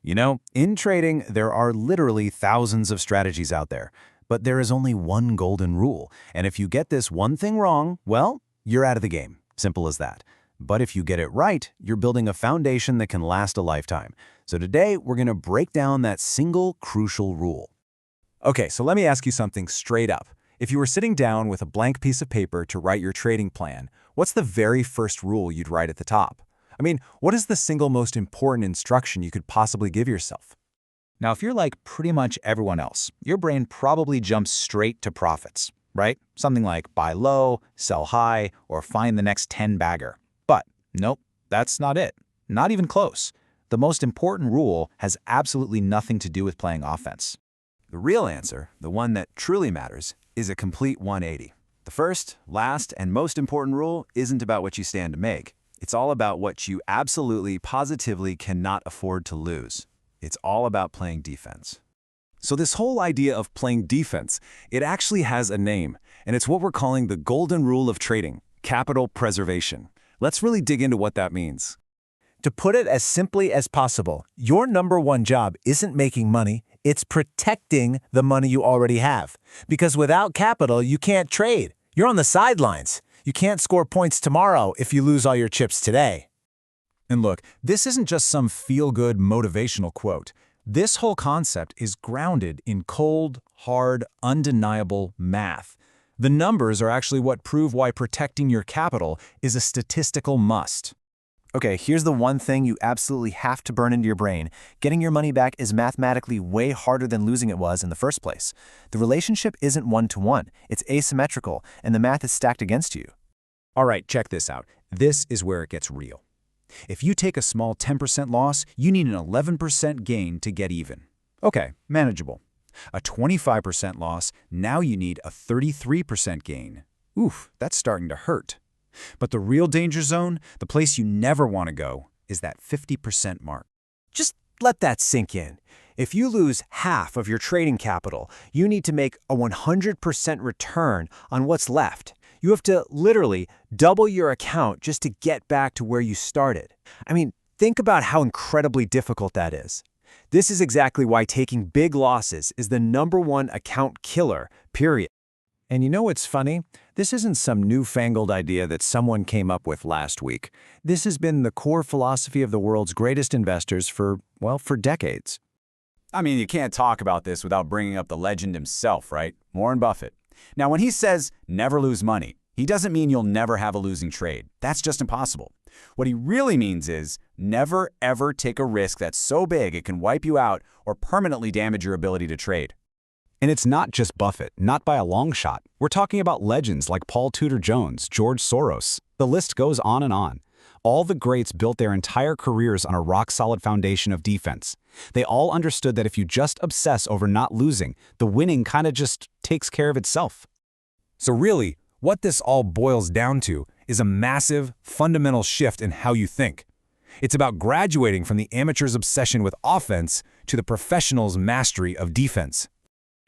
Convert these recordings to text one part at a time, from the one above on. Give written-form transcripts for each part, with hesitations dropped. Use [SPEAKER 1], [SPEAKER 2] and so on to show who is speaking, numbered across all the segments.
[SPEAKER 1] You know, in trading, there are literally thousands of strategies out there, but there is only one golden rule, and if you get this one thing wrong, well, you're out of the game. Simple as that. But if you get it right, you're building a foundation that can last a lifetime. So today, we're going to break down that single crucial rule.
[SPEAKER 2] Okay, so let me ask you something straight up. If you were sitting down with a blank piece of paper to write your trading plan, what's the very first rule you'd write at the top? I mean, what is the single most important instruction you could possibly give yourself? Now, if you're like pretty much everyone else, your brain probably jumps straight to profits, right? Something like buy low, sell high, or find the next 10-bagger. But nope, that's not it. Not even close. The most important rule has absolutely nothing to do with playing offense.
[SPEAKER 3] The real answer, the one that truly matters, is a complete 180. The first, last, and most important rule isn't about what you stand to make. It's all about what you absolutely, positively cannot afford to lose. It's all about playing defense.
[SPEAKER 1] So this whole idea of playing defense, it actually has a name, and it's what we're calling the golden rule of trading, capital preservation. Let's really dig into what that means.
[SPEAKER 4] To put it as simply as possible, your number one job isn't making money, it's protecting the money you already have. Because without capital, you can't trade. You're on the sidelines. You can't score points tomorrow if you lose all your chips today.
[SPEAKER 2] And look, this isn't just some feel-good motivational quote. This whole concept is grounded in cold, hard, undeniable math. The numbers are actually what prove why protecting your capital is a statistical must.
[SPEAKER 5] Okay, here's the one thing you absolutely have to burn into your brain. Getting your money back is mathematically way harder than losing it was in the first place. The relationship isn't one-to-one. It's asymmetrical, and the math is stacked against you.
[SPEAKER 2] All right, check this out. This is where it gets real. If you take a small 10% loss, you need an 11% gain to get even. Okay, manageable. A 25% loss, now you need a 33% gain. Oof, that's starting to hurt. But the real danger zone, the place you never want to go, is that 50% mark.
[SPEAKER 4] Just let that sink in. If you lose half of your trading capital, you need to make a 100% return on what's left. You have to literally double your account just to get back to where you started. I mean, think about how incredibly difficult that is. This is exactly why taking big losses is the #1 account killer, period. And you know what's funny? This isn't some newfangled idea that someone came up with last week. This has been the core philosophy of the world's greatest investors for decades.
[SPEAKER 3] I mean, you can't talk about this without bringing up the legend himself, right? Warren Buffett. Now, when he says never lose money, he doesn't mean you'll never have a losing trade. That's just impossible. What he really means is never ever take a risk that's so big it can wipe you out or permanently damage your ability to trade.
[SPEAKER 2] And it's not just Buffett, not by a long shot. We're talking about legends like Paul Tudor Jones, George Soros. The list goes on and on. All the greats built their entire careers on a rock-solid foundation of defense. They all understood that if you just obsess over not losing, the winning kind of just takes care of itself.
[SPEAKER 1] So really, what this all boils down to is a massive, fundamental shift in how you think. It's about graduating from the amateur's obsession with offense to the professional's mastery of defense.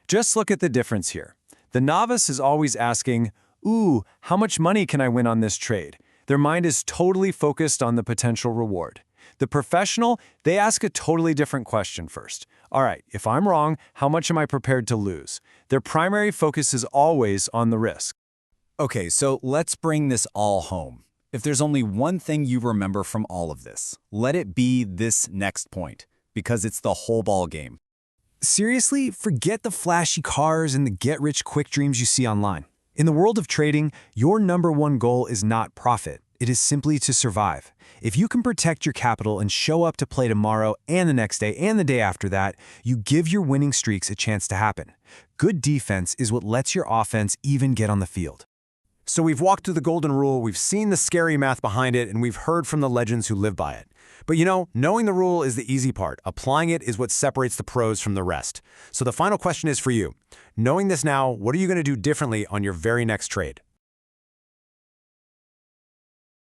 [SPEAKER 1] Just look at the difference here. The novice is always asking, ooh, how much money can I win on this trade? Their mind is totally focused on the potential reward. The professional, they ask a totally different question first. All right, if I'm wrong, how much am I prepared to lose? Their primary focus is always on the risk.
[SPEAKER 2] Okay, so let's bring this all home. If there's only one thing you remember from all of this, let it be this next point, because it's the whole ball game.
[SPEAKER 1] Seriously, forget the flashy cars and the get-rich-quick dreams you see online. In the world of trading, your #1 goal is not profit. It is simply to survive. If you can protect your capital and show up to play tomorrow and the next day and the day after that, you give your winning streaks a chance to happen. Good defense is what lets your offense even get on the field. So we've walked through the golden rule, we've seen the scary math behind it, and we've heard from the legends who live by it. But you know, knowing the rule is the easy part. Applying it is what separates the pros from the rest. So the final question is for you. Knowing this now, what are you going to do differently on your very next trade?